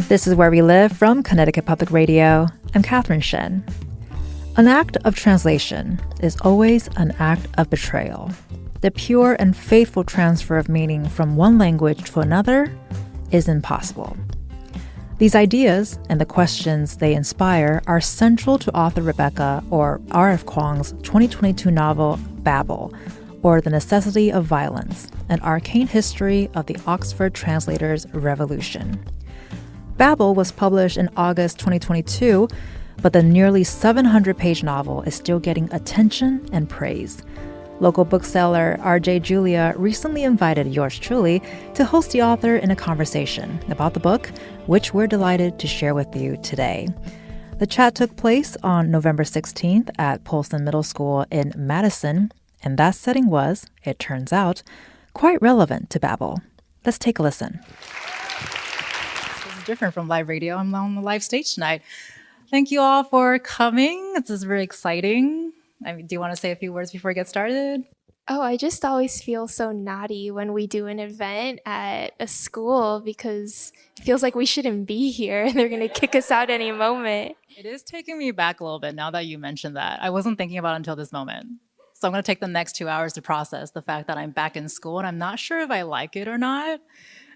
This is Where We Live from Connecticut Public Radio. I'm Catherine Shen. An act of translation is always an act of betrayal. The pure and faithful transfer of meaning from one language to another is impossible. These ideas and the questions they inspire are central to author Rebecca or RF Kuang's 2022 novel Babel, or The Necessity of Violence, an arcane history of the Oxford Translators Revolution. Babel was published in August 2022, but the nearly 700-page novel is still getting attention and praise. Local bookseller RJ Julia recently invited yours truly to host the author in a conversation about the book, which we're delighted to share with you today. The chat took place on November 16th at Polson Middle School in Madison, and that setting was, it turns out, quite relevant to Babel. Let's take a listen. Different from live radio. I'm on the live stage tonight. Thank you all for coming. This is very exciting. Do you want to say a few words before we get started? Oh, I just always feel so naughty when we do an event at a school because it feels like we shouldn't be here. They're going to kick us out any moment. It is taking me back a little bit now that you mentioned that. I wasn't thinking about it until this moment. So I'm going to take the next 2 hours to process the fact that I'm back in school and I'm not sure if I like it or not.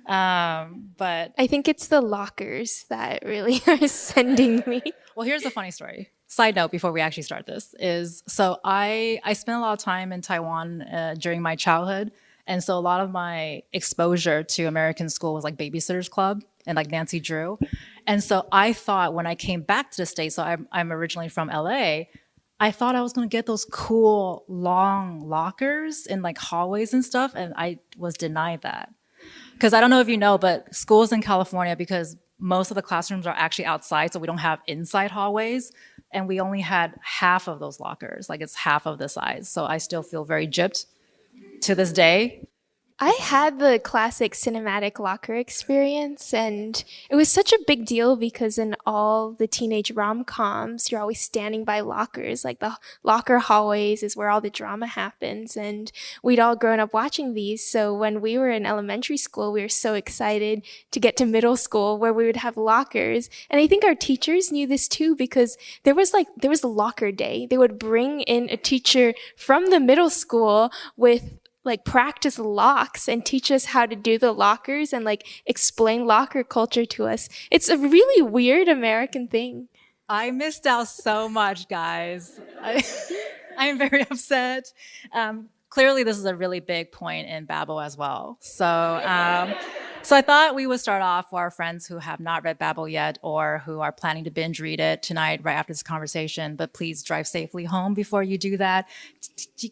But I think it's the lockers that really are sending me. Well, here's a funny story. Side note before we actually start this is, so I spent a lot of time in Taiwan during my childhood. And so a lot of my exposure to American school was like Babysitter's Club and like Nancy Drew. And so I thought when I came back to the States, so I'm originally from LA, I thought I was going to get those cool long lockers in like hallways and stuff. And I was denied that. Because I don't know if you know, but schools in California, because most of the classrooms are actually outside, so we don't have inside hallways, and we only had half of those lockers, like it's half of the size. So I still feel very gypped to this day. I had the classic cinematic locker experience, and it was such a big deal because in all the teenage rom-coms, you're always standing by lockers. Like the locker hallways is where all the drama happens, and we'd all grown up watching these. So when we were in elementary school, we were so excited to get to middle school where we would have lockers. And I think our teachers knew this too because there was a locker day. They would bring in a teacher from the middle school with like practice locks and teach us how to do the lockers and like explain locker culture to us. It's a really weird American thing. I missed out so much, guys. I'm very upset. Clearly, this is a really big point in Babel as well. So I thought we would start off for our friends who have not read Babel yet or who are planning to binge read it tonight right after this conversation, but please drive safely home before you do that.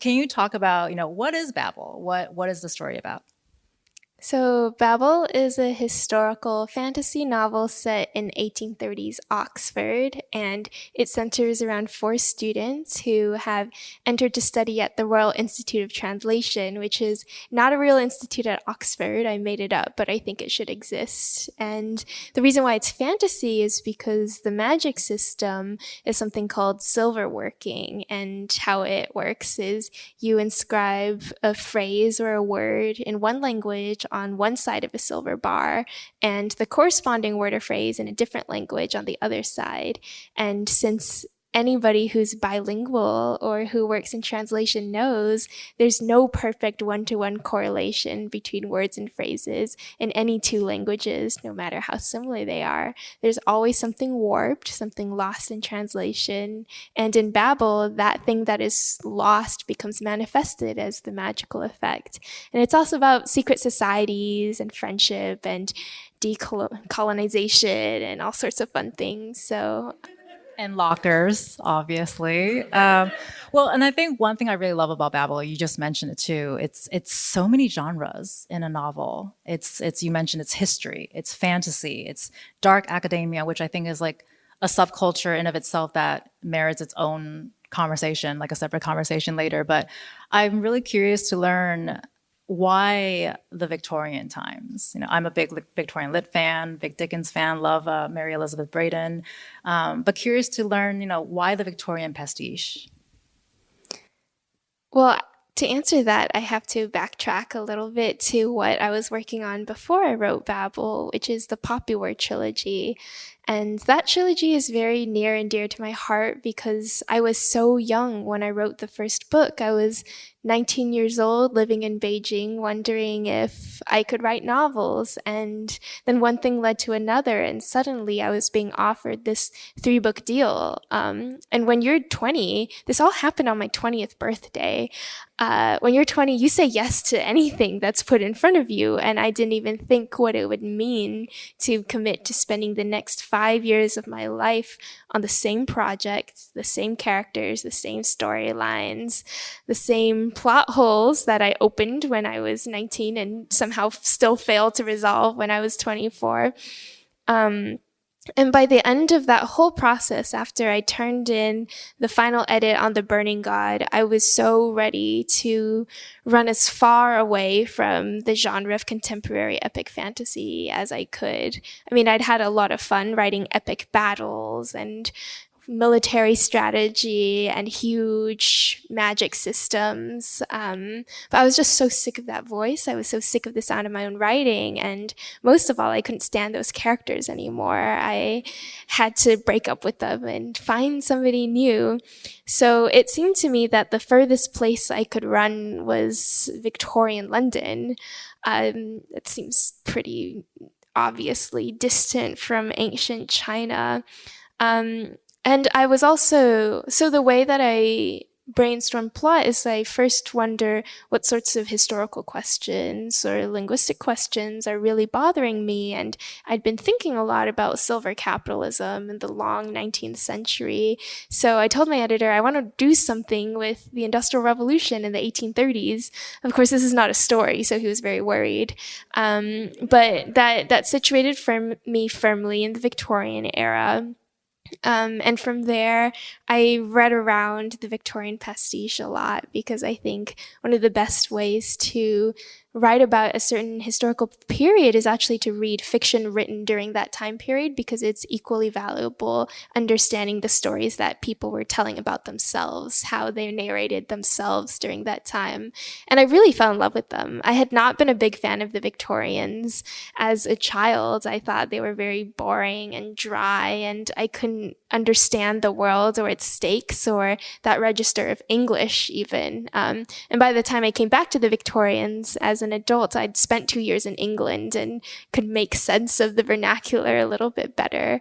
Can you talk about, what is Babel? What is the story about? So Babel is a historical fantasy novel set in 1830s Oxford, and it centers around 4 students who have entered to study at the Royal Institute of Translation, which is not a real institute at Oxford. I made it up, but I think it should exist. And the reason why it's fantasy is because the magic system is something called silver working, and how it works is you inscribe a phrase or a word in one language on one side of a silver bar and the corresponding word or phrase in a different language on the other side. And since anybody who's bilingual or who works in translation knows there's no perfect one-to-one correlation between words and phrases in any 2 languages, no matter how similar they are. There's always something warped, something lost in translation. And in Babel, that thing that is lost becomes manifested as the magical effect. And it's also about secret societies and friendship and decolonization and all sorts of fun things. And lockers, obviously. Well, and I think one thing I really love about Babel, you just mentioned it too, it's so many genres in a novel. It's you mentioned it's history, it's fantasy, it's dark academia, which I think is like a subculture in of itself that merits its own conversation, like a separate conversation later. But I'm really curious to learn why the Victorian times? I'm a big Victorian lit fan, Vic Dickens fan, love Mary Elizabeth Braden, but curious to learn, why the Victorian pastiche? Well, to answer that, I have to backtrack a little bit to what I was working on before I wrote Babel, which is the Poppy War trilogy. And that trilogy is very near and dear to my heart because I was so young when I wrote the first book. I was 19 years old, living in Beijing, wondering if I could write novels. And then one thing led to another, and suddenly I was being offered this 3-book deal. And when you're 20, this all happened on my 20th birthday. When you're 20, you say yes to anything that's put in front of you. And I didn't even think what it would mean to commit to spending the next 5 years of my life on the same project, the same characters, the same storylines, the same plot holes that I opened when I was 19 and somehow still failed to resolve when I was 24. And by the end of that whole process, after I turned in the final edit on The Burning God, I was so ready to run as far away from the genre of contemporary epic fantasy as I could. I mean, I'd had a lot of fun writing epic battles and military strategy and huge magic systems. But I was just so sick of that voice. I was so sick of the sound of my own writing. And most of all, I couldn't stand those characters anymore. I had to break up with them and find somebody new. So it seemed to me that the furthest place I could run was Victorian London. It seems pretty obviously distant from ancient China. And I was also, so the way that I brainstorm plot is I first wonder what sorts of historical questions or linguistic questions are really bothering me. And I'd been thinking a lot about silver capitalism in the long 19th century. So I told my editor, I want to do something with the Industrial Revolution in the 1830s. Of course, this is not a story, so he was very worried. But that situated me firmly in the Victorian era. And from there, I read around the Victorian pastiche a lot because I think one of the best ways to write about a certain historical period is actually to read fiction written during that time period because it's equally valuable understanding the stories that people were telling about themselves, how they narrated themselves during that time. And I really fell in love with them. I had not been a big fan of the Victorians as a child. I thought they were very boring and dry, and I couldn't understand the world or its stakes or that register of English even. And by the time I came back to the Victorians as an adult, I'd spent 2 years in England and could make sense of the vernacular a little bit better.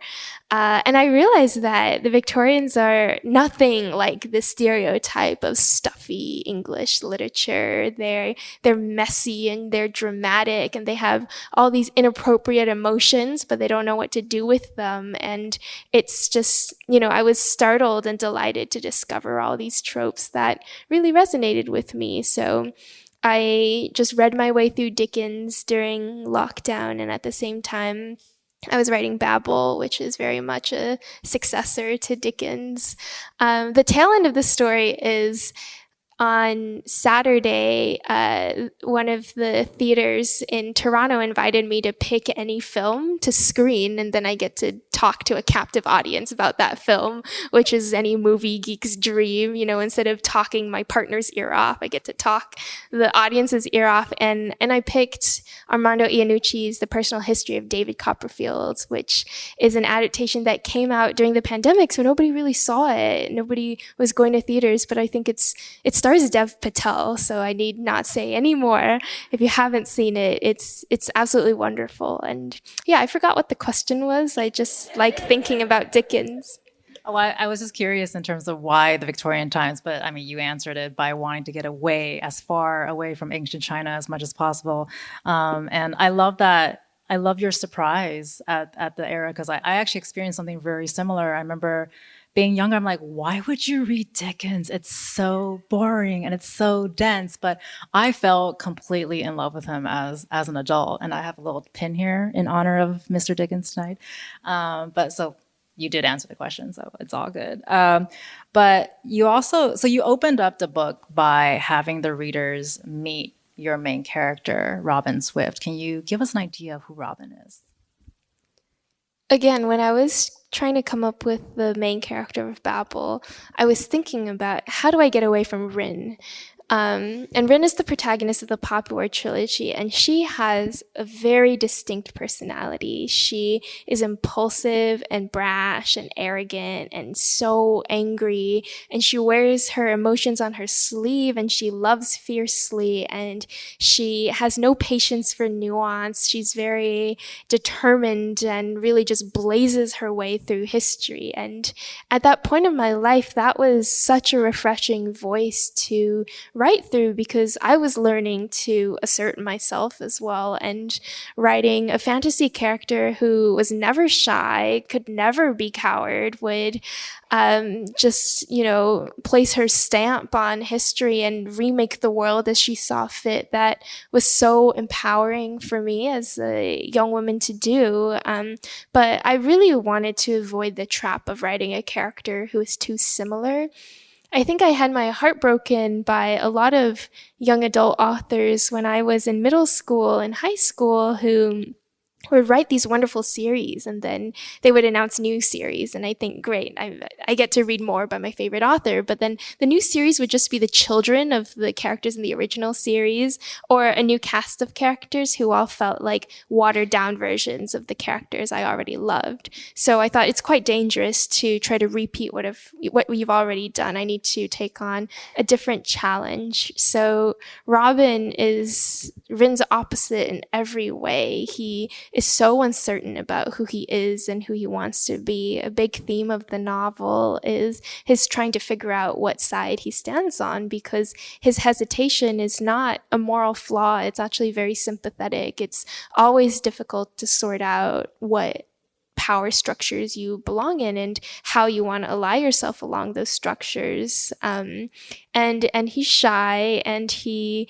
And I realized that the Victorians are nothing like the stereotype of stuffy English literature. They're messy and they're dramatic and they have all these inappropriate emotions, but they don't know what to do with them. And it's just, I was startled and delighted to discover all these tropes that really resonated with me. So I just read my way through Dickens during lockdown, and at the same time, I was writing Babel, which is very much a successor to Dickens. The tail end of the story is on Saturday, one of the theaters in Toronto invited me to pick any film to screen, and then I get to talk to a captive audience about that film, which is any movie geek's dream. Instead of talking my partner's ear off, I get to talk the audience's ear off, and I picked Armando Iannucci's The Personal History of David Copperfield, which is an adaptation that came out during the pandemic, so nobody really saw it. Nobody was going to theaters, but I think it stars Dev Patel, so I need not say any more. If you haven't seen it, it's absolutely wonderful. And yeah, I forgot what the question was. I just like thinking about Dickens. Oh, I was just curious in terms of why the Victorian times, but I mean, you answered it by wanting to get as far away from ancient China as much as possible. And I love that. I love your surprise at the era, because I actually experienced something very similar. I remember being younger, I'm like, why would you read Dickens? It's so boring and it's so dense. But I fell completely in love with him as an adult. And I have a little pin here in honor of Mr. Dickens tonight. But so you did answer the question, so it's all good. But you opened up the book by having the readers meet your main character, Robin Swift. Can you give us an idea of who Robin is? Again, when I was trying to come up with the main character of Babel, I was thinking about how do I get away from Rin? And Rin is the protagonist of the popular trilogy, and she has a very distinct personality. She is impulsive and brash and arrogant and so angry, and she wears her emotions on her sleeve, and she loves fiercely, and she has no patience for nuance. She's very determined and really just blazes her way through history. And at that point in my life, that was such a refreshing voice to write through, because I was learning to assert myself as well, and writing a fantasy character who was never shy, could never be coward, would just, place her stamp on history and remake the world as she saw fit. That was so empowering for me as a young woman to do. But I really wanted to avoid the trap of writing a character who is too similar. I think I had my heart broken by a lot of young adult authors when I was in middle school and high school who would write these wonderful series, and then they would announce new series, and I think, great, I get to read more by my favorite author, but then the new series would just be the children of the characters in the original series, or a new cast of characters who all felt like watered down versions of the characters I already loved. So I thought it's quite dangerous to try to repeat what you've already done. I need to take on a different challenge. So Robin is Rin's opposite in every way. He is so uncertain about who he is and who he wants to be. A big theme of the novel is his trying to figure out what side he stands on, because his hesitation is not a moral flaw. It's actually very sympathetic. It's always difficult to sort out what power structures you belong in and how you want to ally yourself along those structures. And he's shy, and he,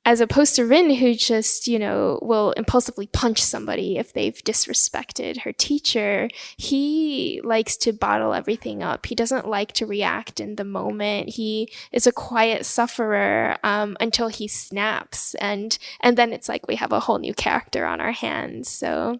as opposed to Rin, who just, will impulsively punch somebody if they've disrespected her teacher, he likes to bottle everything up. He doesn't like to react in the moment. He is a quiet sufferer until he snaps. And then it's like we have a whole new character on our hands. So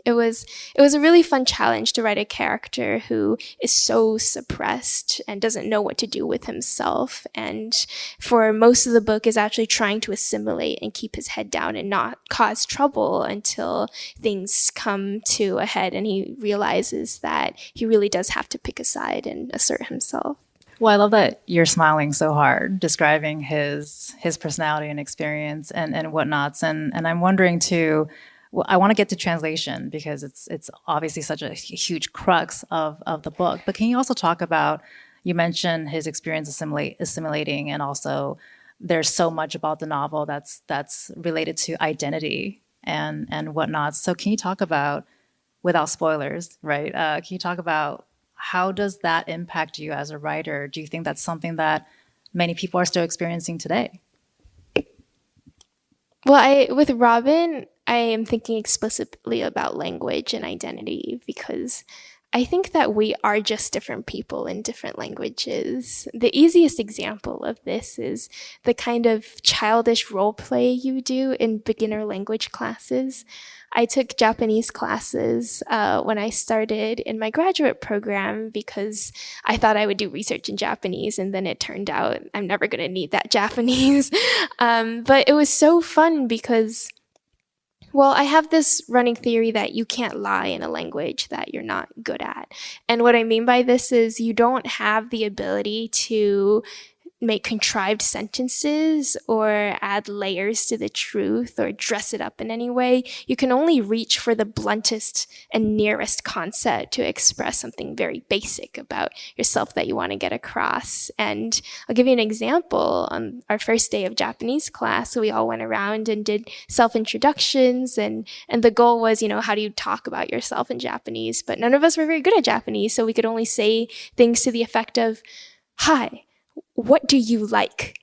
it was a really fun challenge to write a character who is so suppressed and doesn't know what to do with himself, and for most of the book is actually trying to assimilate and keep his head down and not cause trouble until things come to a head and he realizes that he really does have to pick a side and assert himself. Well, I love that you're smiling so hard, describing his personality and experience and whatnots. And I'm wondering too, well, I want to get to translation because it's obviously such a huge crux of the book. But can you also talk about, you mentioned his experience assimilating, and also there's so much about the novel that's related to identity and whatnot. So can you talk about, without spoilers, right? Can you talk about how does that impact you as a writer? Do you think that's something that many people are still experiencing today? Well, with Robin, I am thinking explicitly about language and identity, because I think that we are just different people in different languages. The easiest example of this is the kind of childish role play you do in beginner language classes. I took Japanese classes when I started in my graduate program because I thought I would do research in Japanese, and then it turned out I'm never going to need that Japanese. But it was so fun because, well, I have this running theory that you can't lie in a language that you're not good at. And what I mean by this is you don't have the ability to make contrived sentences or add layers to the truth or dress it up in any way. You can only reach for the bluntest and nearest concept to express something very basic about yourself that you want to get across. And I'll give you an example. On our first day of Japanese class, we all went around and did self-introductions, and the goal was, how do you talk about yourself in Japanese? But none of us were very good at Japanese, so we could only say things to the effect of, "Hi, what do you like?"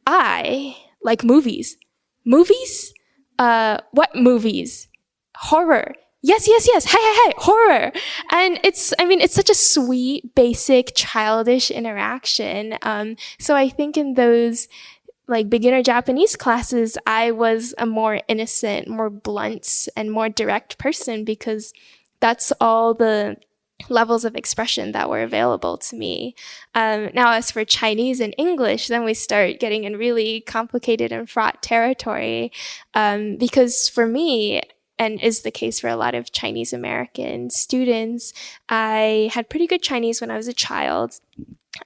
"I like movies." "Movies? What movies?" "Horror." Yes. Hey, horror. And it's such a sweet, basic, childish interaction. So I think in those beginner Japanese classes, I was a more innocent, more blunt, and more direct person, because that's all the levels of expression that were available to me. Now, as for Chinese and English, then we start getting in really complicated and fraught territory, because for me, and is the case for a lot of Chinese American students, I had pretty good Chinese when I was a child.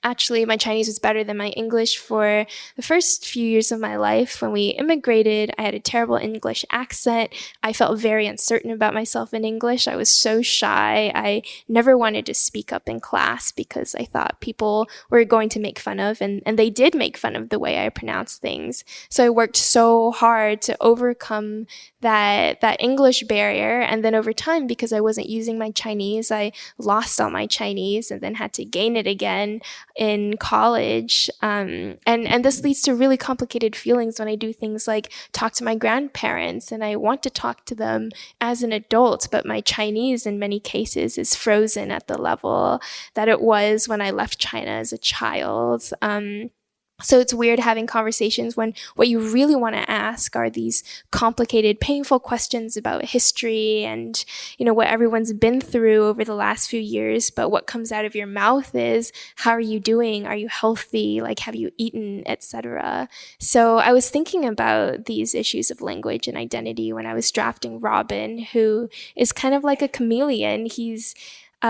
Actually, my Chinese was better than my English for the first few years of my life. When we immigrated, I had a terrible English accent. I felt very uncertain about myself in English. I was so shy. I never wanted to speak up in class because I thought people were going to make fun of, and they did make fun of the way I pronounced things. So I worked so hard to overcome that English barrier. And then over time, because I wasn't using my Chinese, I lost all my Chinese and then had to gain it again in college. And this leads to really complicated feelings when I do things like talk to my grandparents, and I want to talk to them as an adult, but my Chinese in many cases is frozen at the level that it was when I left China as a child. So it's weird having conversations when what you really want to ask are these complicated, painful questions about history and, what everyone's been through over the last few years. But what comes out of your mouth is, how are you doing? Are you healthy? Like, have you eaten, etc.? So I was thinking about these issues of language and identity when I was drafting Robin, who is kind of like a chameleon. He's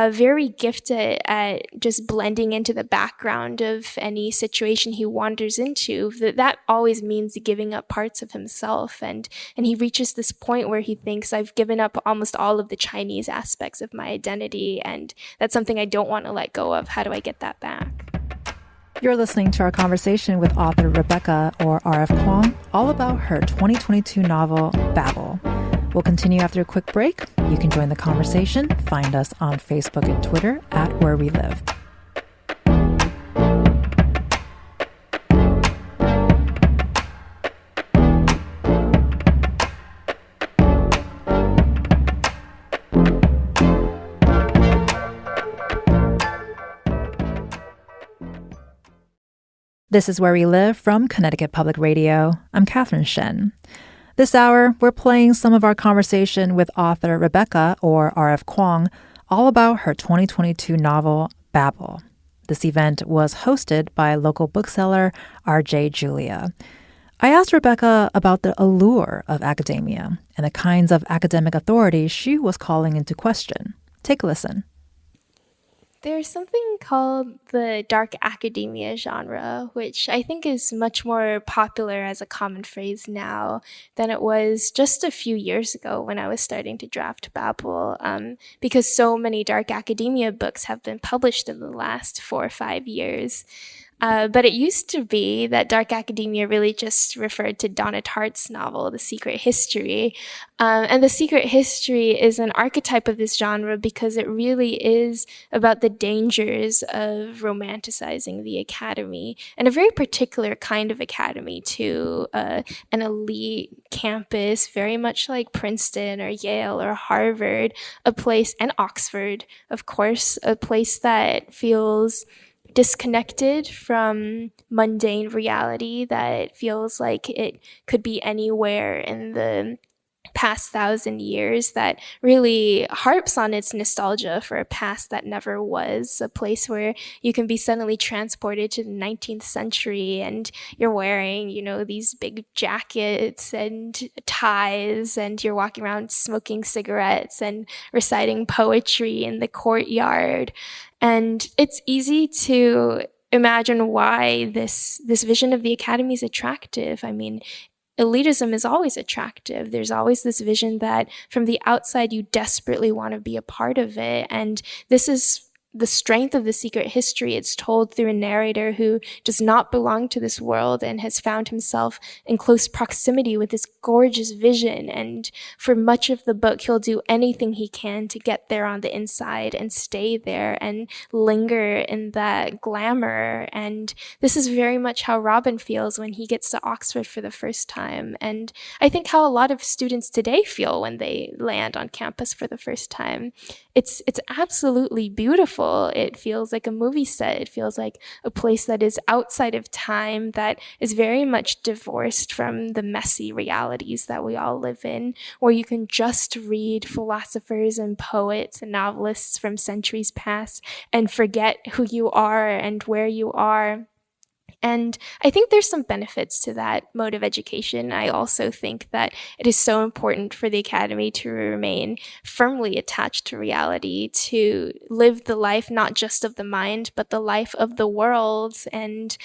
very gifted at just blending into the background of any situation he wanders into. That always means giving up parts of himself. And he reaches this point where he thinks, I've given up almost all of the Chinese aspects of my identity, and that's something I don't want to let go of. How do I get that back? You're listening to our conversation with author Rebecca, or RF Kuang, all about her 2022 novel, Babel. We'll continue after a quick break. You can join the conversation. Find us on Facebook and Twitter at Where We Live. This is Where We Live from Connecticut Public Radio. I'm Catherine Shen. This hour, we're playing some of our conversation with author Rebecca, or RF Kuang, all about her 2022 novel, Babel. This event was hosted by local bookseller R.J. Julia. I asked Rebecca about the allure of academia and the kinds of academic authority she was calling into question. Take a listen. There's something called the dark academia genre, which I think is much more popular as a common phrase now than it was just a few years ago when I was starting to draft Babel, because so many dark academia books have been published in the last 4 or 5 years. But it used to be that dark academia really just referred to Donna Tartt's novel, The Secret History. And The Secret History is an archetype of this genre because it really is about the dangers of romanticizing the academy, and a very particular kind of academy too, an elite campus, very much like Princeton or Yale or Harvard, a place, and Oxford, of course, a place that feels disconnected from mundane reality, that feels like it could be anywhere in the past 1,000 years, that really harps on its nostalgia for a past that never was, a place where you can be suddenly transported to the 19th century and you're wearing, these big jackets and ties, and you're walking around smoking cigarettes and reciting poetry in the courtyard. And it's easy to imagine why this vision of the academy is attractive. I mean, elitism is always attractive. There's always this vision that from the outside, you desperately want to be a part of it. And this is the strength of The Secret History. It's told through a narrator who does not belong to this world and has found himself in close proximity with this gorgeous vision. And for much of the book, he'll do anything he can to get there on the inside and stay there and linger in that glamour. And this is very much how Robin feels when he gets to Oxford for the first time. And I think how a lot of students today feel when they land on campus for the first time. it's absolutely beautiful. It feels like a movie set. It feels like a place that is outside of time, that is very much divorced from the messy realities that we all live in, where you can just read philosophers and poets and novelists from centuries past and forget who you are and where you are. And I think there's some benefits to that mode of education. I also think that it is so important for the academy to remain firmly attached to reality, to live the life not just of the mind, but the life of the world. And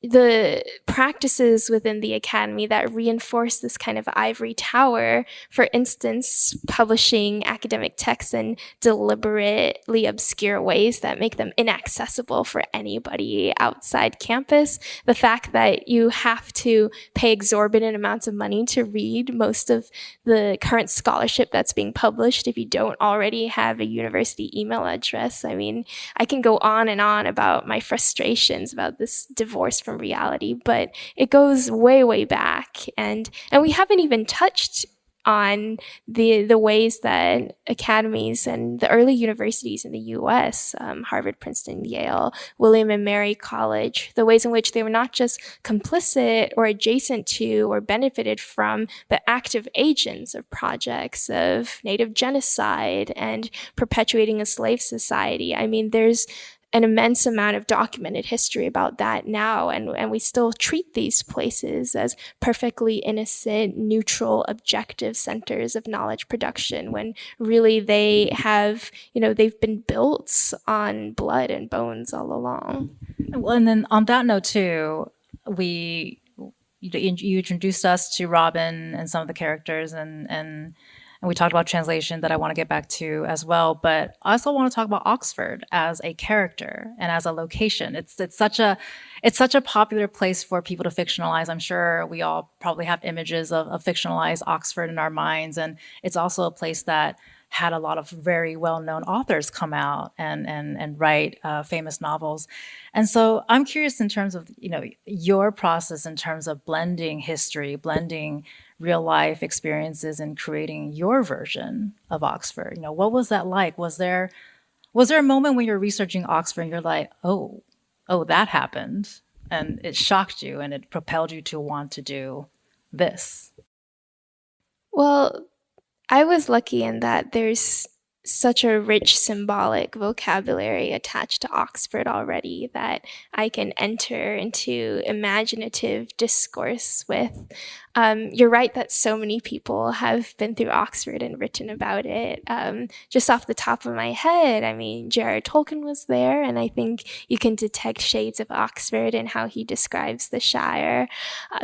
the practices within the academy that reinforce this kind of ivory tower, for instance, publishing academic texts in deliberately obscure ways that make them inaccessible for anybody outside campus, the fact that you have to pay exorbitant amounts of money to read most of the current scholarship that's being published if you don't already have a university email address. I mean, I can go on and on about my frustrations about this divorce from reality, but it goes way, way back. And we haven't even touched on the ways that academies and the early universities in the US, Harvard, Princeton, Yale, William and Mary College, the ways in which they were not just complicit or adjacent to or benefited from, but active agents of projects of native genocide and perpetuating a slave society. I mean, there's an immense amount of documented history about that now, and we still treat these places as perfectly innocent, neutral, objective centers of knowledge production, when really they have, they've been built on blood and bones all along. Well, and then on that note too, you introduced us to Robin and some of the characters, and we talked about translation that I want to get back to as well. But I also want to talk about Oxford as a character and as a location. It's such a popular place for people to fictionalize. I'm sure we all probably have images of fictionalized Oxford in our minds, and it's also a place that had a lot of very well-known authors come out and write famous novels. And so I'm curious in terms of, your process in terms of blending history, blending real life experiences, and creating your version of Oxford. What was that like? Was there a moment when you're researching Oxford and you're like, oh, that happened, and it shocked you and it propelled you to want to do this? Well, I was lucky in that there's such a rich symbolic vocabulary attached to Oxford already that I can enter into imaginative discourse with. You're right that so many people have been through Oxford and written about it. Just off the top of my head, I mean, J.R.R. Tolkien was there, and I think you can detect shades of Oxford in how he describes the Shire.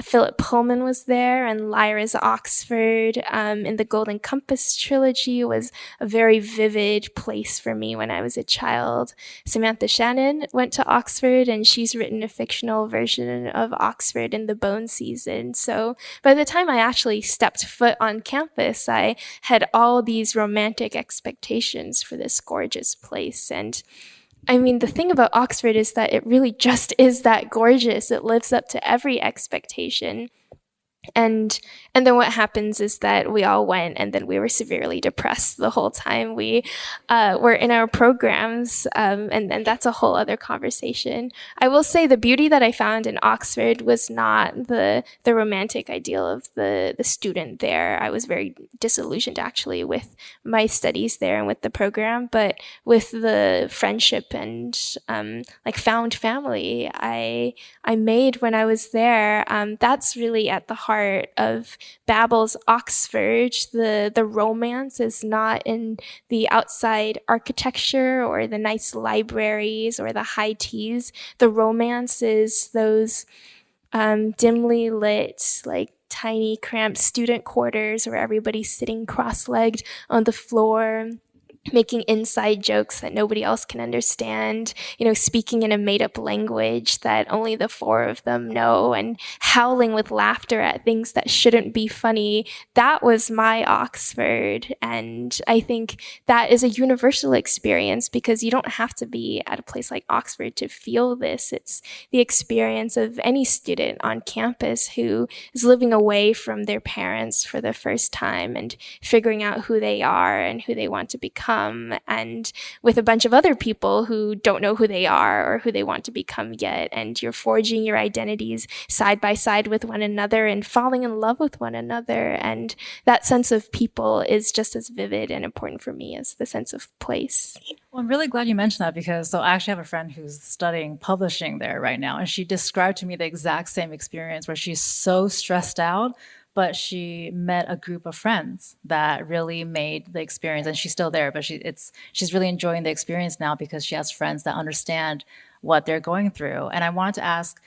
Philip Pullman was there, and Lyra's Oxford in the Golden Compass trilogy was a very vivid place for me when I was a child. Samantha Shannon went to Oxford, and she's written a fictional version of Oxford in The Bone Season. So by the time I actually stepped foot on campus, I had all these romantic expectations for this gorgeous place. And I mean, the thing about Oxford is that it really just is that gorgeous. It lives up to every expectation. And then what happens is that we all went, and then we were severely depressed the whole time we were in our programs, and that's a whole other conversation. I will say the beauty that I found in Oxford was not the romantic ideal of the student there. I was very disillusioned actually with my studies there and with the program, but with the friendship and found family I made when I was there. That's really at the heart of Babel's Oxford. The romance is not in the outside architecture or the nice libraries or the high teas. The romance is those dimly lit, tiny cramped student quarters where everybody's sitting cross-legged on the floor. making inside jokes that nobody else can understand, speaking in a made-up language that only the four of them know, and howling with laughter at things that shouldn't be funny. That was my Oxford, and I think that is a universal experience because you don't have to be at a place like Oxford to feel this. It's the experience of any student on campus who is living away from their parents for the first time and figuring out who they are and who they want to become, and with a bunch of other people who don't know who they are or who they want to become yet. And you're forging your identities side by side with one another and falling in love with one another. And that sense of people is just as vivid and important for me as the sense of place. Well, I'm really glad you mentioned that because I actually have a friend who's studying publishing there right now, and she described to me the exact same experience where she's so stressed out, but she met a group of friends that really made the experience, and she's still there, but she's really enjoying the experience now because she has friends that understand what they're going through. And I wanted to ask,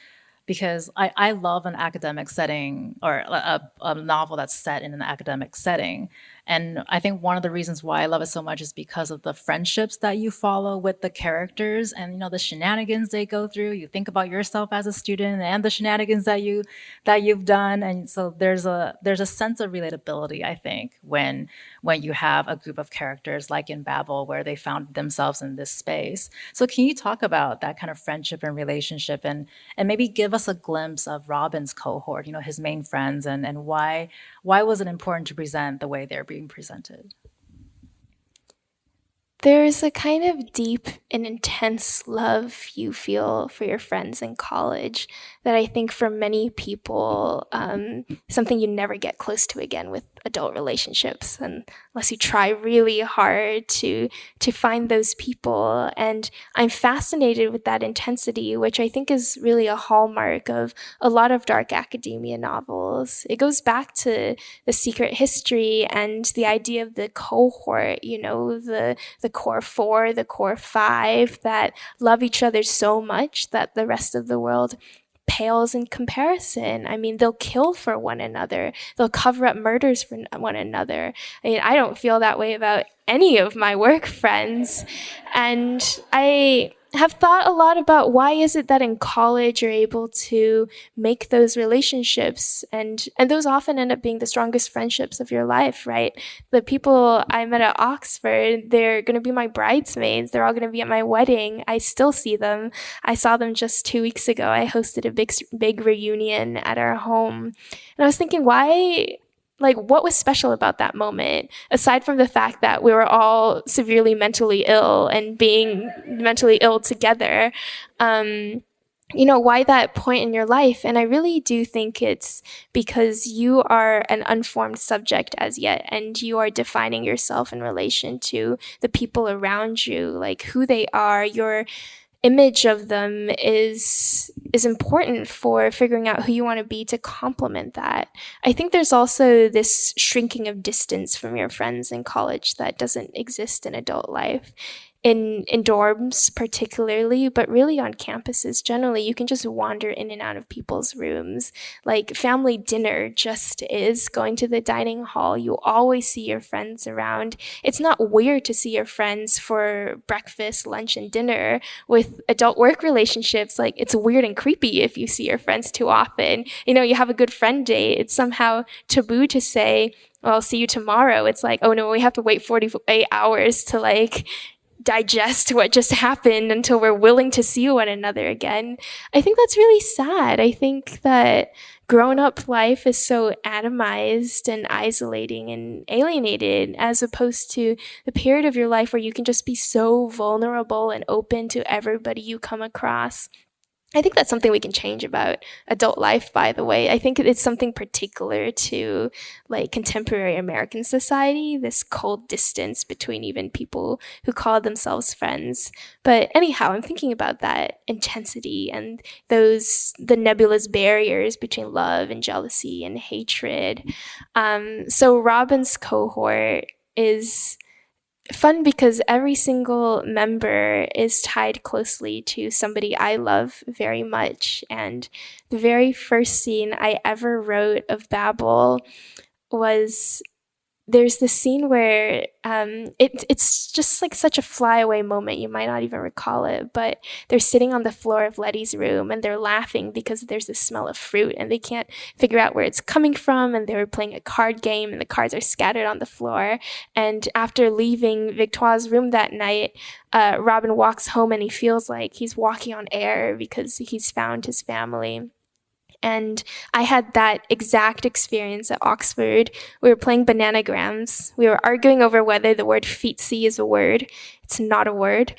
because I love an academic setting or a novel that's set in an academic setting. And I think one of the reasons why I love it so much is because of the friendships that you follow with the characters and, the shenanigans they go through. You think about yourself as a student and the shenanigans that you've done. And so there's a sense of relatability, I think, when you have a group of characters like in Babel where they found themselves in this space. So can you talk about that kind of friendship and relationship and maybe give us a glimpse of Robin's cohort, his main friends, and why was it important to present the way they're being presented? There's a kind of deep and intense love you feel for your friends in college that I think for many people, something you never get close to again with adult relationships, unless you try really hard to find those people. And I'm fascinated with that intensity, which I think is really a hallmark of a lot of dark academia novels. It goes back to The Secret History and the idea of the cohort, the core four, the core five that love each other so much that the rest of the world pales in comparison. I mean, they'll kill for one another. They'll cover up murders for one another. I mean, I don't feel that way about any of my work friends. And I have thought a lot about why is it that in college you're able to make those relationships, and those often end up being the strongest friendships of your life, right? The people I met at Oxford, they're going to be my bridesmaids. They're all going to be at my wedding. I still see them. I saw them just 2 weeks ago. I hosted a big reunion at our home. And I was thinking, what was special about that moment, aside from the fact that we were all severely mentally ill and being mentally ill together? Why that point in your life? And I really do think it's because you are an unformed subject as yet, and you are defining yourself in relation to the people around you, like who they are. Your image of them is important for figuring out who you want to be to complement that. I think there's also this shrinking of distance from your friends in college that doesn't exist in adult life. In dorms particularly, but really on campuses generally, you can just wander in and out of people's rooms. Like family dinner just is going to the dining hall. You always see your friends around. It's not weird to see your friends for breakfast, lunch, and dinner. With adult work relationships, like it's weird and creepy if you see your friends too often. You have a good friend date. It's somehow taboo to say, well, I'll see you tomorrow. It's like, oh no, we have to wait 48 hours to digest what just happened until we're willing to see one another again. I think that's really sad. I think that grown-up life is so atomized and isolating and alienated, as opposed to the period of your life where you can just be so vulnerable and open to everybody you come across. I think that's something we can change about adult life, by the way. I think it's something particular to contemporary American society, this cold distance between even people who call themselves friends. But anyhow, I'm thinking about that intensity and the nebulous barriers between love and jealousy and hatred. So Robin's cohort is fun because every single member is tied closely to somebody I love very much. And the very first scene I ever wrote of Babel was there's this scene where it's just like such a flyaway moment. You might not even recall it, but they're sitting on the floor of Letty's room and they're laughing because there's this smell of fruit and they can't figure out where it's coming from. And they were playing a card game and the cards are scattered on the floor. And after leaving Victoire's room that night, Robin walks home and he feels like he's walking on air because he's found his family. And I had that exact experience at Oxford. We were playing bananagrams. We were arguing over whether the word feetsy is a word. It's not a word.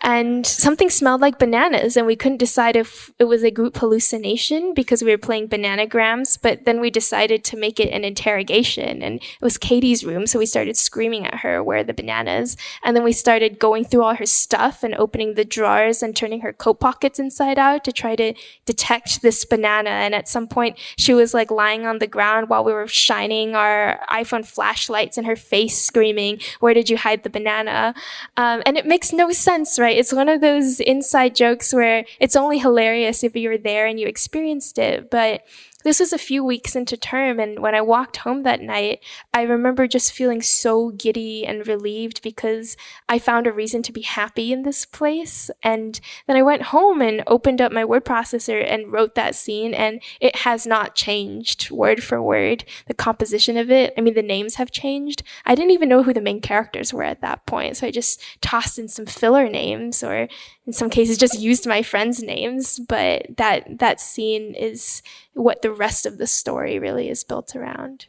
And something smelled like bananas, and we couldn't decide if it was a group hallucination because we were playing bananagrams, but then we decided to make it an interrogation, and it was Katie's room, so we started screaming at her, "Where are the bananas?" And then we started going through all her stuff and opening the drawers and turning her coat pockets inside out to try to detect this banana. And at some point, she was like lying on the ground while we were shining our iPhone flashlights in her face, screaming, "Where did you hide the banana?" And it makes no sense, right? It's one of those inside jokes where it's only hilarious if you were there and you experienced it. But this was a few weeks into term, and when I walked home that night, I remember just feeling so giddy and relieved because I found a reason to be happy in this place. And then I went home and opened up my word processor and wrote that scene, and it has not changed word for word. The composition of it, I mean, the names have changed. I didn't even know who the main characters were at that point, so I just tossed in some filler names, or in some cases just used my friends' names. But that scene is what the rest of the story really is built around.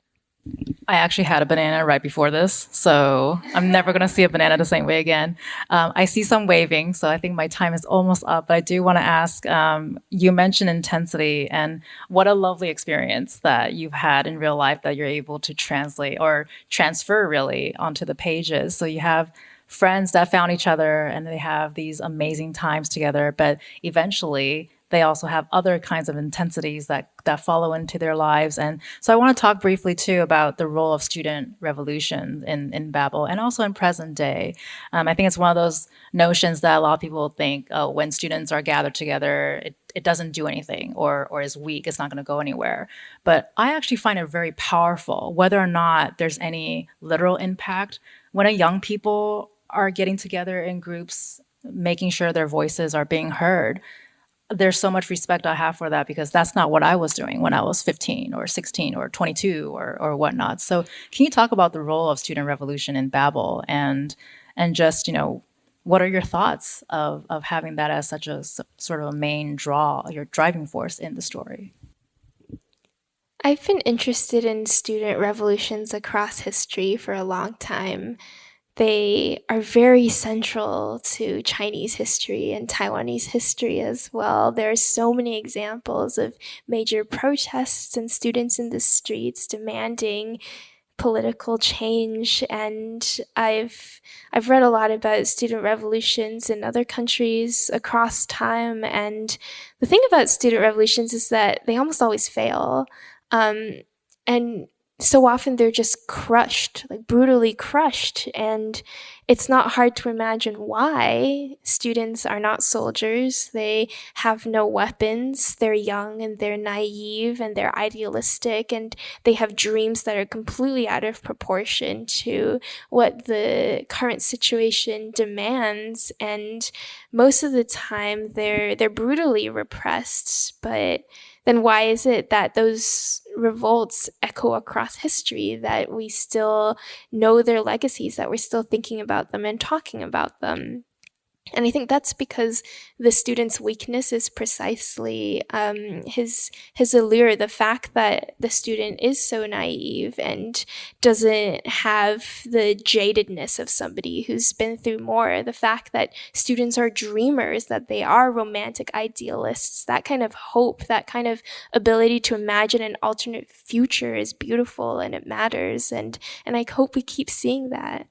I actually had a banana right before this, so I'm never going to see a banana the same way again. I see some waving, so I think my time is almost up, but I do want to ask, you mentioned intensity, and what a lovely experience that you've had in real life that you're able to translate or transfer really onto the pages. So you have friends that found each other and they have these amazing times together, but eventually they also have other kinds of intensities that follow into their lives. And so I want to talk briefly too about the role of student revolution in Babel and also in present day. I think it's one of those notions that a lot of people think, oh, when students are gathered together, it doesn't do anything or is weak, it's not going to go anywhere. But I actually find it very powerful, whether or not there's any literal impact. When a young people are getting together in groups, making sure their voices are being heard, there's so much respect I have for that because that's not what I was doing when I was 15 or 16 or 22 or whatnot. So can you talk about the role of student revolution in Babel and just, what are your thoughts of having that as such a sort of a main draw, your driving force in the story? I've been interested in student revolutions across history for a long time. They are very central to Chinese history and Taiwanese history as well. There are so many examples of major protests and students in the streets demanding political change. And I've read a lot about student revolutions in other countries across time. And the thing about student revolutions is that they almost always fail. And so often they're just crushed, like brutally crushed. And it's not hard to imagine why. Students are not soldiers. They have no weapons. They're young and they're naive and they're idealistic and they have dreams that are completely out of proportion to what the current situation demands. And most of the time they're brutally repressed. But then why is it that those revolts echo across history, that we still know their legacies, that we're still thinking about them and talking about them? And I think that's because the student's weakness is precisely his allure, the fact that the student is so naive and doesn't have the jadedness of somebody who's been through more, the fact that students are dreamers, that they are romantic idealists, that kind of hope, that kind of ability to imagine an alternate future is beautiful and it matters. And I hope we keep seeing that.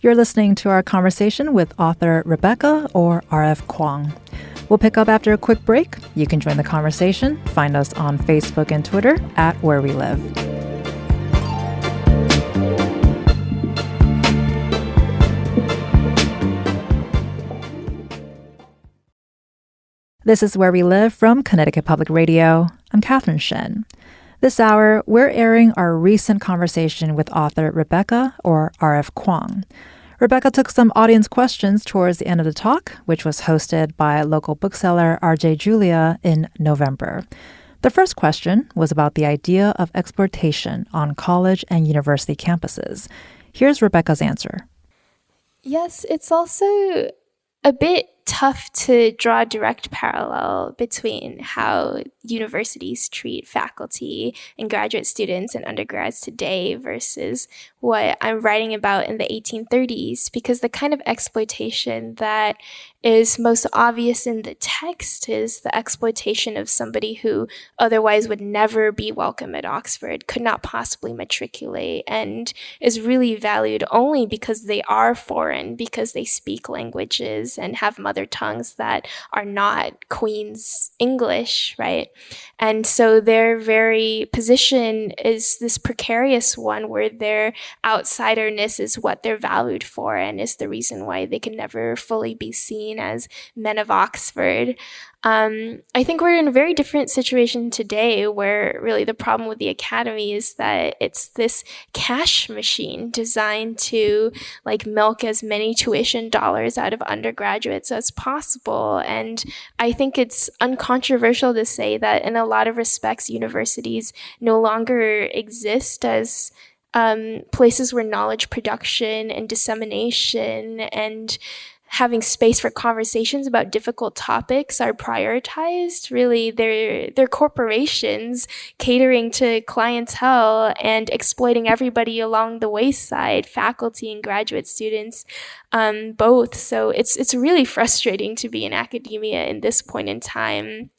You're listening to our conversation with author Rebecca, or RF Kuang. We'll pick up after a quick break. You can join the conversation. Find us on Facebook and Twitter at Where We Live. This is Where We Live from Connecticut Public Radio. I'm Catherine Shen. This hour, we're airing our recent conversation with author Rebecca, or RF Kuang. Rebecca took some audience questions towards the end of the talk, which was hosted by local bookseller RJ Julia in November. The first question was about the idea of exploitation on college and university campuses. Here's Rebecca's answer. Yes, it's also a bit tough to draw a direct parallel between how universities treat faculty and graduate students and undergrads today versus what I'm writing about in the 1830s, because the kind of exploitation that is most obvious in the text is the exploitation of somebody who otherwise would never be welcome at Oxford, could not possibly matriculate, and is really valued only because they are foreign, because they speak languages and have mother tongues that are not Queen's English, right? And so their very position is this precarious one where their outsiderness is what they're valued for and is the reason why they can never fully be seen as men of Oxford. I think we're in a very different situation today where really the problem with the academy is that it's this cash machine designed to milk as many tuition dollars out of undergraduates as possible. And I think it's uncontroversial to say that in a lot of respects, universities no longer exist as places where knowledge production and dissemination and having space for conversations about difficult topics are prioritized. Really, they're corporations catering to clientele and exploiting everybody along the wayside, faculty and graduate students, both. So it's really frustrating to be in academia in this point in time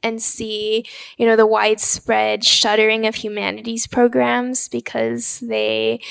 and see, the widespread shuttering of humanities programs because they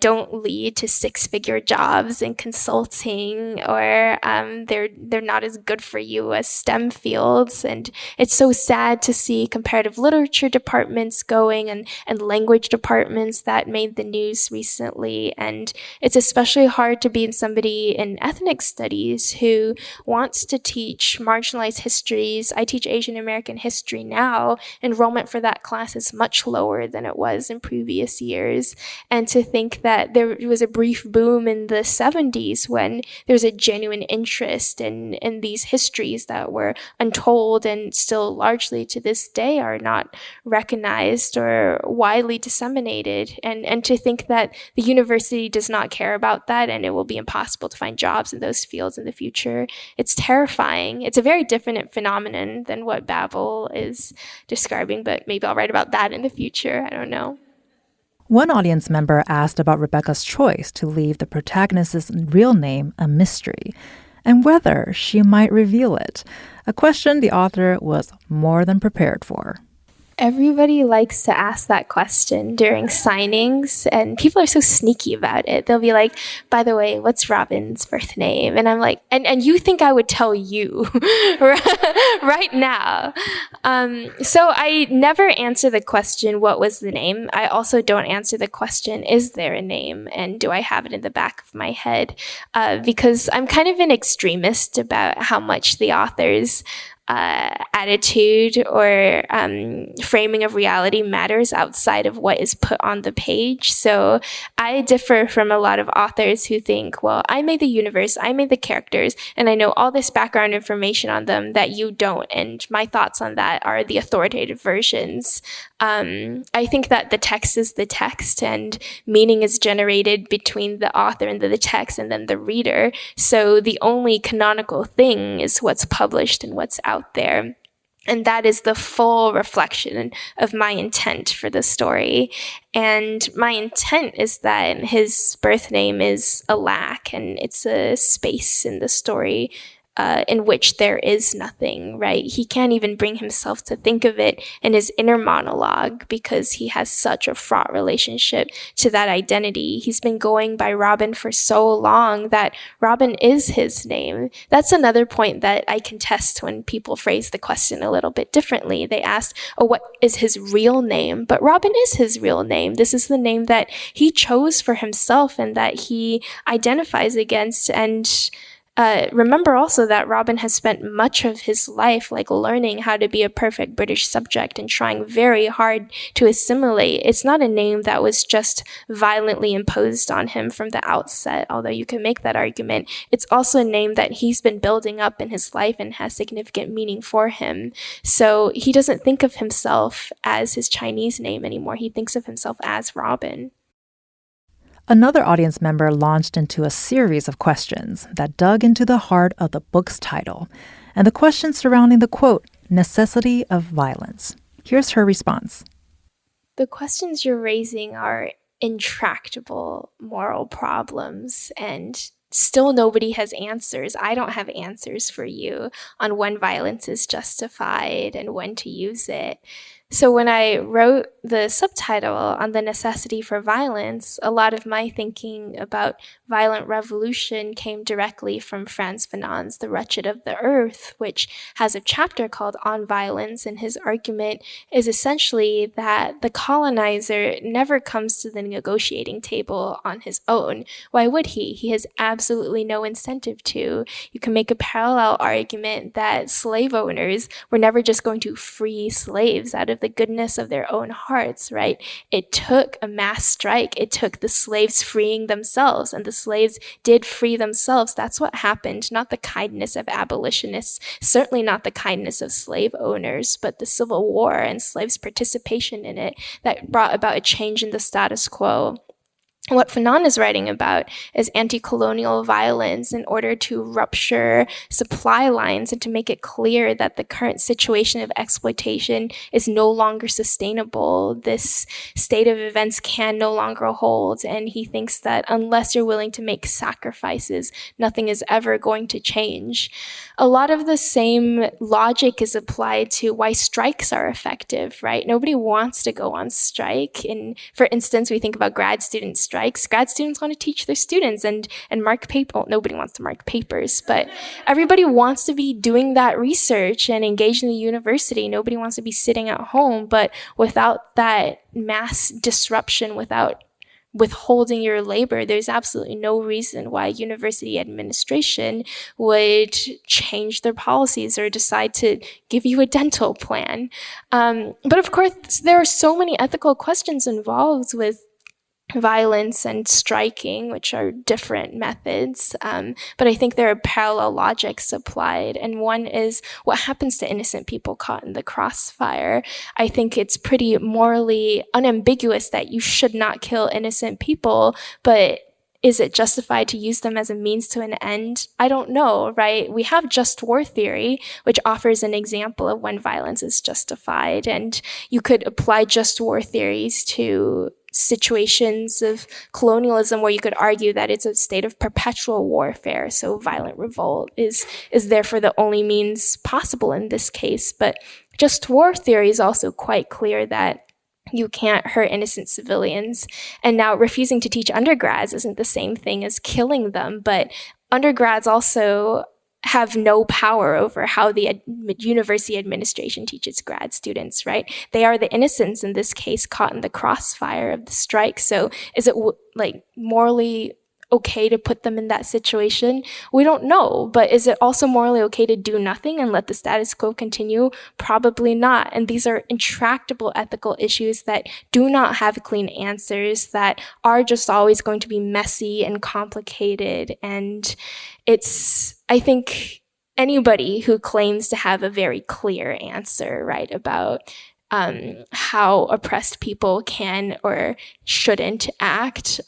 don't lead to six-figure jobs in consulting, or they're not as good for you as STEM fields. And it's so sad to see comparative literature departments going and language departments that made the news recently. And it's especially hard to be somebody in ethnic studies who wants to teach marginalized histories. I teach Asian American history now. Enrollment for that class is much lower than it was in previous years. And to think that there was a brief boom in the 70s when there was a genuine interest in these histories that were untold and still largely to this day are not recognized or widely disseminated. And to think that the university does not care about that and it will be impossible to find jobs in those fields in the future, it's terrifying. It's a very different phenomenon than what Babel is describing, but maybe I'll write about that in the future. I don't know. One audience member asked about Rebecca's choice to leave the protagonist's real name a mystery and whether she might reveal it, a question the author was more than prepared for. Everybody likes to ask that question during signings, and people are so sneaky about it. They'll be like, by the way, what's Robin's birth name? And I'm like, and you think I would tell you right now? So I never answer the question, what was the name? I also don't answer the question, is there a name? And do I have it in the back of my head? Because I'm kind of an extremist about how much the author's attitude or framing of reality matters outside of what is put on the page. So I differ from a lot of authors who think, well, I made the universe, I made the characters, and I know all this background information on them that you don't. And my thoughts on that are the authoritative versions. I think that the text is the text and meaning is generated between the author and the text and then the reader. So the only canonical thing is what's published and what's out there. And that is the full reflection of my intent for the story. And my intent is that his birth name is a lack, and it's a space in the story in which there is nothing, right? He can't even bring himself to think of it in his inner monologue because he has such a fraught relationship to that identity. He's been going by Robin for so long that Robin is his name. That's another point that I contest when people phrase the question a little bit differently. They ask, oh, what is his real name? But Robin is his real name. This is the name that he chose for himself and that he identifies against. And remember also that Robin has spent much of his life learning how to be a perfect British subject and trying very hard to assimilate. It's not a name that was just violently imposed on him from the outset, although you can make that argument. It's also a name that he's been building up in his life and has significant meaning for him. So he doesn't think of himself as his Chinese name anymore. He thinks of himself as Robin. Another audience member launched into a series of questions that dug into the heart of the book's title and the questions surrounding the, quote, necessity of violence. Here's her response. The questions you're raising are intractable moral problems, and still nobody has answers. I don't have answers for you on when violence is justified and when to use it. So when I wrote the subtitle on the necessity for violence, a lot of my thinking about violent revolution came directly from Frantz Fanon's The Wretched of the Earth, which has a chapter called On Violence, and his argument is essentially that the colonizer never comes to the negotiating table on his own. Why would he? He has absolutely no incentive to. You can make a parallel argument that slave owners were never just going to free slaves out of the goodness of their own hearts, right? It took a mass strike. It took the slaves freeing themselves, and the slaves did free themselves. That's what happened, not the kindness of abolitionists, certainly not the kindness of slave owners, but the Civil War and slaves' participation in it that brought about a change in the status quo. What Fanon is writing about is anti-colonial violence in order to rupture supply lines and to make it clear that the current situation of exploitation is no longer sustainable. This state of events can no longer hold, and he thinks that unless you're willing to make sacrifices, nothing is ever going to change. A lot of the same logic is applied to why strikes are effective, right? Nobody wants to go on strike. And for instance, we think about grad student strikes. Grad students want to teach their students and mark paper. Well, nobody wants to mark papers, but everybody wants to be doing that research and engaged in the university. Nobody wants to be sitting at home, but without that mass disruption, without withholding your labor, there's absolutely no reason why university administration would change their policies or decide to give you a dental plan. But of course, there are so many ethical questions involved with violence and striking, which are different methods. But I think there are parallel logics applied. And one is what happens to innocent people caught in the crossfire. I think it's pretty morally unambiguous that you should not kill innocent people, but is it justified to use them as a means to an end? I don't know, right? We have just war theory, which offers an example of when violence is justified. And you could apply just war theories to situations of colonialism where you could argue that it's a state of perpetual warfare. So violent revolt is therefore the only means possible in this case. But just war theory is also quite clear that you can't hurt innocent civilians. And now refusing to teach undergrads isn't the same thing as killing them, but undergrads also have no power over how the university administration teaches grad students, right? They are the innocents in this case caught in the crossfire of the strike. So is it morally okay to put them in that situation? We don't know, but is it also morally okay to do nothing and let the status quo continue? Probably not. And these are intractable ethical issues that do not have clean answers, that are just always going to be messy and complicated. And I think anybody who claims to have a very clear answer, right, about how oppressed people can or shouldn't act,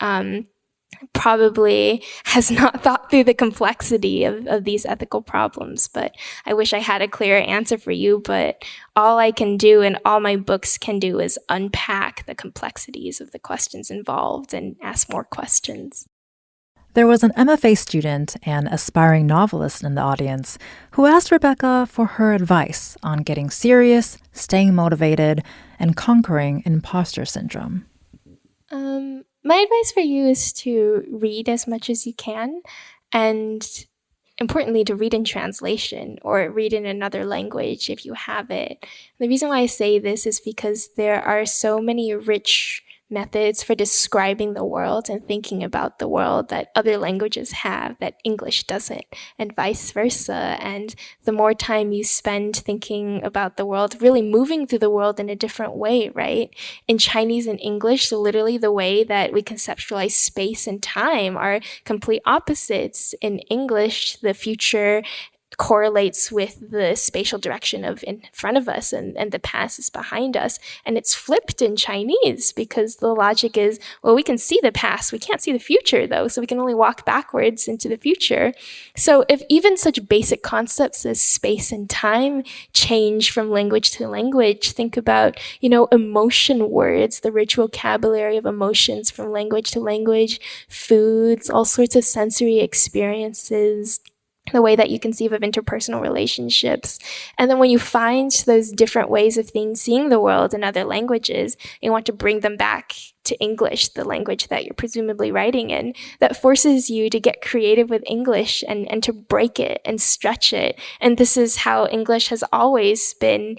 probably has not thought through the complexity of these ethical problems. But I wish I had a clearer answer for you, but all I can do and all my books can do is unpack the complexities of the questions involved and ask more questions. There was an MFA student and aspiring novelist in the audience who asked Rebecca for her advice on getting serious, staying motivated, and conquering imposter syndrome. My advice for you is to read as much as you can, and importantly, to read in translation or read in another language if you have it. The reason why I say this is because there are so many rich methods for describing the world and thinking about the world that other languages have that English doesn't, and vice versa. And the more time you spend thinking about the world, really moving through the world in a different way, right? In Chinese and English, literally the way that we conceptualize space and time are complete opposites. In English, the future correlates with the spatial direction of in front of us, and the past is behind us. And it's flipped in Chinese because the logic is, well, we can see the past, we can't see the future though, so we can only walk backwards into the future. So if even such basic concepts as space and time change from language to language, think about, emotion words, the rich vocabulary of emotions from language to language, foods, all sorts of sensory experiences, the way that you conceive of interpersonal relationships. And then when you find those different ways of seeing the world in other languages, you want to bring them back to English, the language that you're presumably writing in, that forces you to get creative with English and to break it and stretch it. And this is how English has always been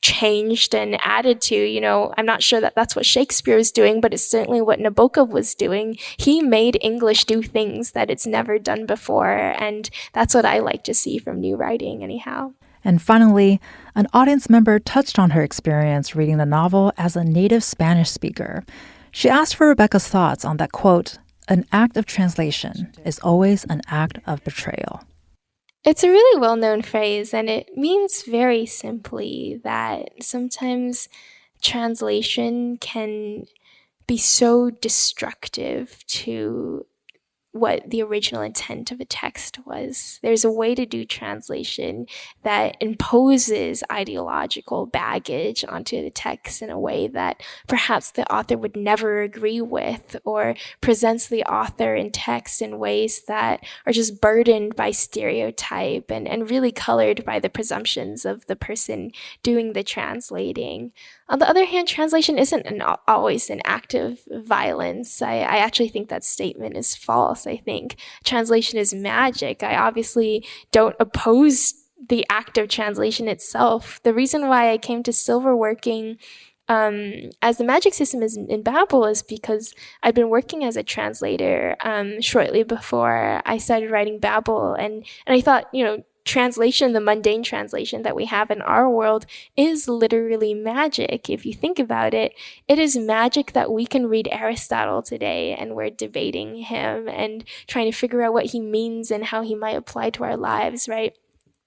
changed and added to. I'm not sure that that's what Shakespeare was doing, but it's certainly what Nabokov was doing. He made English do things that it's never done before, and that's what I like to see from new writing anyhow. And finally, an audience member touched on her experience reading the novel as a native Spanish speaker. She asked for Rebecca's thoughts on that quote, "An act of translation is always an act of betrayal." It's a really well-known phrase, and it means very simply that sometimes translation can be so destructive to what the original intent of a text was. There's a way to do translation that imposes ideological baggage onto the text in a way that perhaps the author would never agree with, or presents the author in text in ways that are just burdened by stereotype and really colored by the presumptions of the person doing the translating. On the other hand, translation isn't always an act of violence. I actually think that statement is false. I think translation is magic. I obviously don't oppose the act of translation itself. The reason why I came to silver working as the magic system is in Babel is because I'd been working as a translator shortly before I started writing Babel, and I thought, translation, the mundane translation that we have in our world, is literally magic. If you think about it, it is magic that we can read Aristotle today and we're debating him and trying to figure out what he means and how he might apply to our lives, right?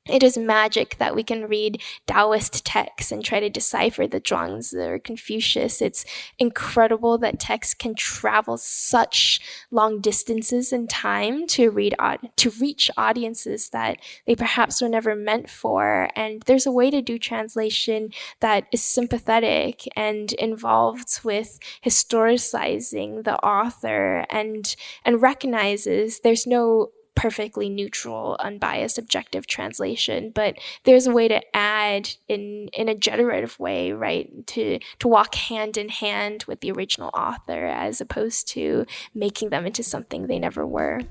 It is magic that we can read Taoist texts and try to decipher the Zhuangzi or Confucius. It's incredible that texts can travel such long distances in time to reach audiences that they perhaps were never meant for. And there's a way to do translation that is sympathetic and involved with historicizing the author and recognizes there's no perfectly neutral, unbiased, objective translation, but there's a way to add in a generative way, right, to walk hand in hand with the original author as opposed to making them into something they never were.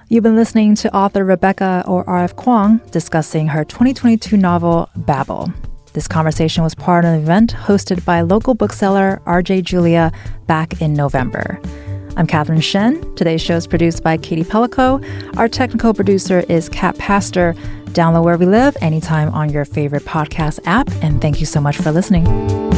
You've been listening to author Rebecca, or RF Kuang, discussing her 2022 novel, Babel. This conversation was part of an event hosted by local bookseller RJ Julia back in November. I'm Catherine Shen. Today's show is produced by Katie Pellico. Our technical producer is Kat Pastor. Download Where We Live anytime on your favorite podcast app. And thank you so much for listening.